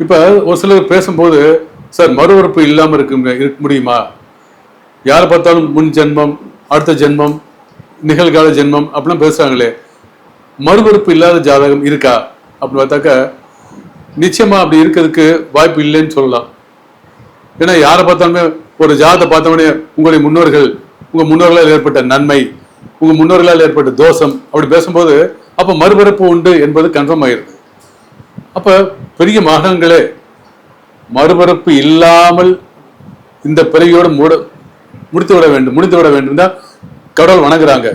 இப்ப ஒரு சிலர் பேசும்போது சார் மறுவறுப்பு இல்லாம இருக்க முடியுமா? யாரை பார்த்தாலும் முன் ஜென்மம், அடுத்த ஜென்மம், நிகழ்கால ஜென்மம் அப்படிலாம் பேசுறாங்களே, மறுவறுப்பு இல்லாத ஜாதகம் இருக்கா அப்படின்னு பார்த்தாக்க நிச்சயமா அப்படி இருக்கிறதுக்கு வாய்ப்பு இல்லைன்னு சொல்லலாம். ஏன்னா யாரை பார்த்தாலுமே ஒரு ஜாதகத்தை பார்த்தவொடனே உங்களுடைய முன்னோர்கள், உங்க முன்னோர்களால் ஏற்பட்ட நன்மை, உங்க முன்னோர்களால் ஏற்பட்ட தோஷம் அப்படி பேசும்போது அப்ப மறுபிறப்பு உண்டு என்பது கன்ஃபார்ம் ஆயிருது. அப்ப பெரிய மகான்களே மறுபிறப்பு இல்லாமல் இந்த பிறவியோடு முடித்து விட வேண்டும் தான் கடவுள் வணங்குறாங்க.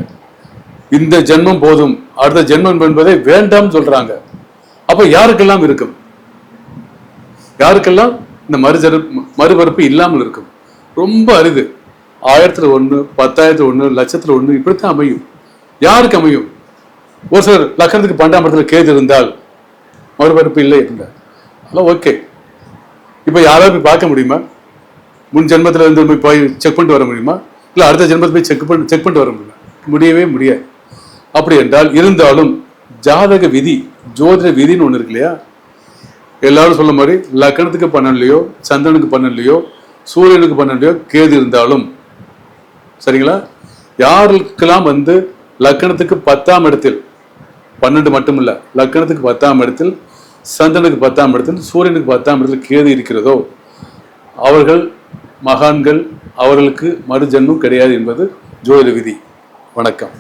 இந்த ஜென்மம் போதும், அடுத்த ஜென்மம் என்பதை வேண்டாம் சொல்றாங்க. அப்ப யாருக்கெல்லாம் இருக்கும்? யாருக்கெல்லாம் இந்த மறுபிறப்பு இல்லாமல் இருக்கும்? ரொம்ப அரிது. 1000ல் 1, 10,000ல் 1, லட்சத்துல 1 இப்படித்தான் அமையும். யாருக்கு அமையும்? ஒரு சிலர் லக்னத்துக்கு 12ஆம் இடத்துல கேது இருந்தால் மறுபிறப்பு இல்லை இருந்தால் அதெல்லாம் ஓகே. இப்ப யாராவது போய் பார்க்க முடியுமா? முன் ஜென்மத்துல இருந்து போய் செக் பண்ணிட்டு வர முடியுமா? இல்ல அடுத்த ஜென்மத்தை போய் செக் பண்ணிட்டு வர முடியுமா? முடியவே முடியாது. அப்படி என்றால் இருந்தாலும் ஜாதக விதி, ஜோதிட விதின்னு ஒண்ணு இருக்கு இல்லையா? எல்லாரும் சொல்ல மாதிரி லக்னத்துக்கு 12லையோ, சந்திரனுக்கு 12லையோ, சூரியனுக்கு 12லையோ கேது இருந்தாலும் சரிங்களா, யாருக்கெல்லாம் லக்னத்துக்கு 10ஆம் இடத்தில், 12 மட்டும் இல்ல, லக்னத்துக்கு 10ஆம் இடத்தில், சந்திரனுக்கு 10ஆம் இடத்தில், சூரியனுக்கு 10ஆம் இடத்தில் கேது இருக்கிறதோ அவர்கள் மகான்கள், அவர்களுக்கு மறுஜென்மம் கிடையாது என்பது ஜோதிட விதி. வணக்கம்.